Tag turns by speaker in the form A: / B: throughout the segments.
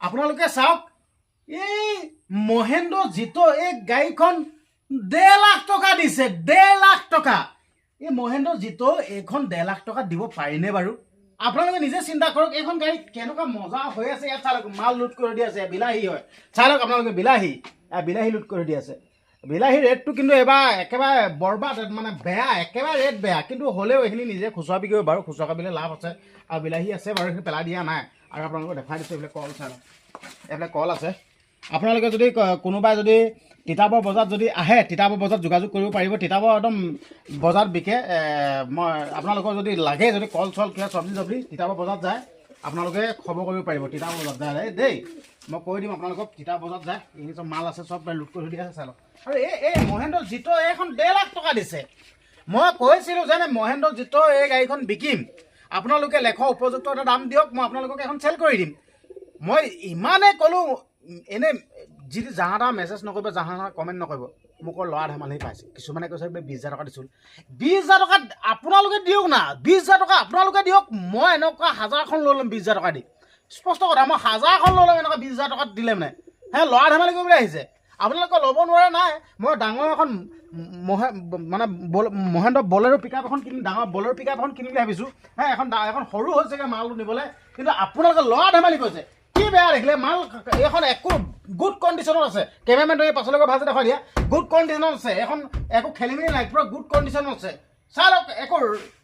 A: আপোনালোকে চাওক এই মহেন্দ্ৰ জিতো এই গাড়ীখন 1.5 লাখ টকা দিছে 1.5 লাখ টকা এই মহেন্দ্ৰ জিতো এইখন 1.5 লাখ টকা দিব পাৰিনে বাৰু আপোনালোকে নিজে চিন্তা কৰক এইখন গাড়ী কেনেকুৱা মজা হৈ আছে ইয়াত চালক মাল লুট কৰি দি আছে বিলাহী হয় চালক আপোনালোকে বিলাহী লুট কৰি দি আছে বিলাহী ৰেটটো কিন্তু এবাৰ একেবাৰে বৰবাদ মানে বেয়া একেবাৰে ৰেট বেয়া কিন্তু হ'লেও এইখিনি নিজে খুচুৰা বিক্ৰী বাৰু খুচুৰা কাবিলে লাভ আছে আৰু বিলাহী আছে বাৰু এইখিনি পেলাই দিয়া নাই আৰু আপোনালোকক দেখাই দিছোঁ এইবিলাক কল চালক এইবিলাক কল আছে আপোনালোকে যদি কোনোবাই যদি তিতাবৰ বজাৰত যদি আহে তিতাবৰ বজাৰত যোগাযোগ কৰিব পাৰিব তিতাবৰ একদম বজাৰত বিকে মই আপোনালোকৰ যদি লাগে যদি কল চল কিবা চব্জি তিতাবৰ বজাৰত যায় আপোনালোকে খবৰ কৰিব পাৰিব তিতাবৰ বজাৰত যায় দেই মই কৈ দিম আপোনালোকক তিতাবৰ বজাৰত যায় এই চব মাল আছে চব লুট কৰি দিয়া আছে চালক আৰু এই মহেন্দ্ৰ জিতো এইখন 1.5 লাখ টকা দিছে মই কৈছিলোঁ যে মহেন্দ্ৰ জিতো এই গাড়ীখন বিকিম আপোনালোকে লেখৰ উপযুক্ত এটা দাম দিয়ক মই আপোনালোকক এখন চেল কৰি দিম মই ইমানে ক'লোঁ এনে যি জাহা তাহা মেছেজ নকৰিব জাহা তাহা কমেণ্ট নকৰিব মোক ল'ৰা ধেমালি পাইছে কিছুমানে কৈছে 20,000 টকা দিছোঁ 20,000 টকা আপোনালোকে দিয়ক না 20,000 টকা আপোনালোকে দিয়ক মই এনেকুৱা 1000খন লৈ ল'ম 20,000 টকা দি স্পষ্ট কথা মই 1000খন লৈ ল'ম এনেকুৱা 20,000 টকাত দিলে মানে ল'ৰা ধেমালি কৰিবলৈ আহিছে আপোনালোকে ল'ব নোৱাৰে নাই মই ডাঙৰ এখন মানে মহেন্দ্ৰ বলেৰো পিক আপ এখন কিনিম ডাঙৰ বলেৰো পিক আপ এখন কিনিম বুলি ভাবিছোঁ এখন সৰু হৈছেগৈ মালটো নিবলৈ কিন্তু আপোনালোকে ল'ৰা ধেমালি কৈছে কি বেয়া দেখিলে মাল এইখন একো গুড কণ্ডিশ্যনত আছে কেমেৰামেনটো এই পাছলৈকে ভালকৈ দেখুৱাই দিয়া গুড কণ্ডিশ্যনত আছে এখন একো খেলি মেলি নাই পুৰা গুড কণ্ডিশ্যনত আছে চাই লওক একো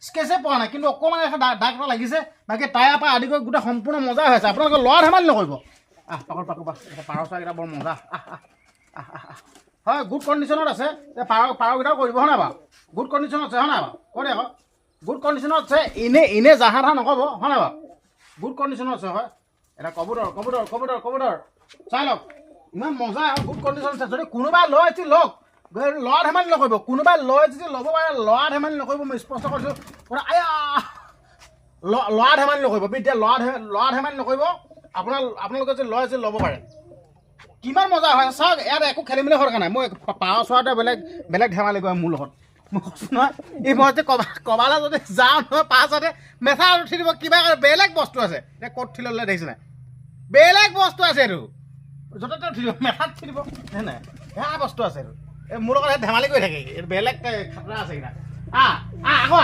A: স্কেচে পোৱা নাই কিন্তু অকণমান এখন দাগ এটা লাগিছে বাকী টায়াৰ পৰা আদি কৰি গোটেই সম্পূৰ্ণ মজা হৈ আছে আপোনালোকে ল'ৰা ধেমালি নকৰিব পাকো পাৰ চৰাইকেইটা বৰ মজা হয় গুড কণ্ডিশ্যনত আছে পাৰকেইটাও কৰিব হয় নাই বাৰু গুড কণ্ডিশ্যনত আছে হয় নাই বাৰু কৈ দিয়ক গুড কণ্ডিশ্যনত আছে এনে জাহা তাহা নক'ব হয় নাই বাৰু গুড কণ্ডিশ্যনত আছে হয় এটা কবুতৰ চাই লওক ইমান মজা গুড কণ্ডিশ্যন আছে যদি কোনোবাই লৈ আছে লওক ল'ৰা ধেমালি নকৰিব কোনোবাই লৈ যদি ল'ব পাৰে ল'ৰা ধেমালি নকৰিব মই স্পষ্ট কৰিছোঁ ল'ৰা ধেমালি নকৰিব এতিয়া ল'ৰা ধেমালি নকৰিব আপোনালোকে যদি লৈ আছে ল'ব পাৰে কিমান মজা হয় চাওক ইয়াত একো খেলি মেলি হোৱাৰ কাৰণে মই পাৰ চোৱাতে বেলেগ ধেমালি কৰে মোৰ লগত মই কৈছোঁ নহয় এই মই যে কবালৈ যদি যাওঁ নহয় পাছতে মেথা উঠি দিব কিবা বেলেগ বস্তু আছে এতিয়া ক'ত উঠি ল'লে দেখিছে নাই বেলেগ বস্তু আছে এইটো য'তে ত'তে উঠি দিব মেথাত উঠি দিব নাই সেয়া বস্তু আছে এইটো এই মোৰ লগত ধেমালি কৰি থাকে এইটো বেলেগ খাতৰা আছে এইকেইটা আকৌ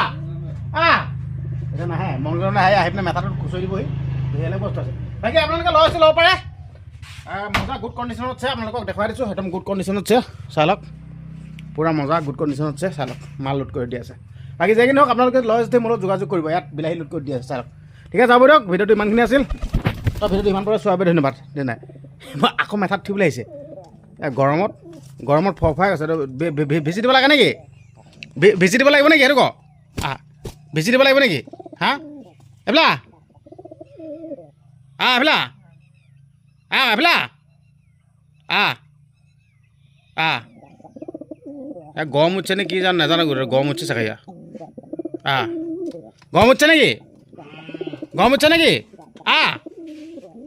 A: এতিয়া নাহে মংগল নাহে আহি পিনে মেথাটোত খুচৰি দিবহি বেলেগ বস্তু আছে বাকী আপোনালোকে লৈ ল'ব পাৰে মজা গুড কণ্ডিশ্যনত আছে আপোনালোকক দেখুৱাই দিছোঁ একদম গুড কণ্ডিশ্যনত আছে চাই লওক পূৰা মজা গুড কণ্ডিশ্যনত আছে চাই লওক মাল লোড কৰি দি আছে বাকী যেই নহওক আপোনালোকে লৈ যদি মোৰ লগত যোগাযোগ কৰিব ইয়াত বিলাহী লোড কৰি দি আছে চাই লওক ঠিক আছে যাব দিয়ক ভিডিঅ'টো ইমানখিনি আছিল ভিডিঅ'টো ইমান পৰা চোৱাৰ বাবে ধন্যবাদ দেই নাই মই আকৌ মেথাত উঠিবলৈ আহিছে গৰমত ফৰফৰাই আছে ভিজি দিব লাগে নেকি ভিজি দিব লাগিব নেকি সেইটো ক ভিজি দিব লাগিব নেকি এইফালে গৰম উঠছে নে কি জানো নাজানো গৰম উঠছে চাগে গৰম উঠছে নেকি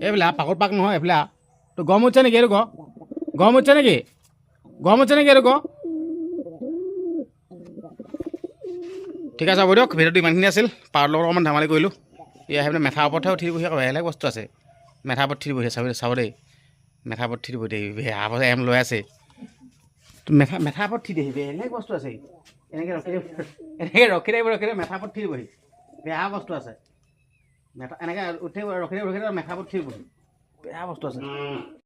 A: এইফালে পাকত পাক নহয় এইফালে তো গৰম উঠছে নেকি এইটো গৰম উঠছে নেকি এইটো ঠিক আছে হ'ব দিয়ক ভিডিঅ'টো ইমানখিনি আছিল পাৰৰ লগত অকণমান ধেমালি কৰিলোঁ এই আহি পিনে মেথাৰ ওপৰতহে উঠি দিবহি আকৌ বেলেগ বস্তু আছে মেথাৰ ওপৰত উঠি দিবহি চাব দেই মেথাৰ ওপৰত উঠি দিব দেই এম লৈ আছে মেথাৰ ওপৰত উঠি দিবহি বেলেগ বস্তু আছে এনেকৈ ৰখি থাকিব মেথাৰ ওপৰত উঠি দিবহি বেয়া বস্তু আছে এনেকৈ উঠি ৰখি মেথাৰ ওপৰত উঠি দিবহি বেয়া বস্তু আছে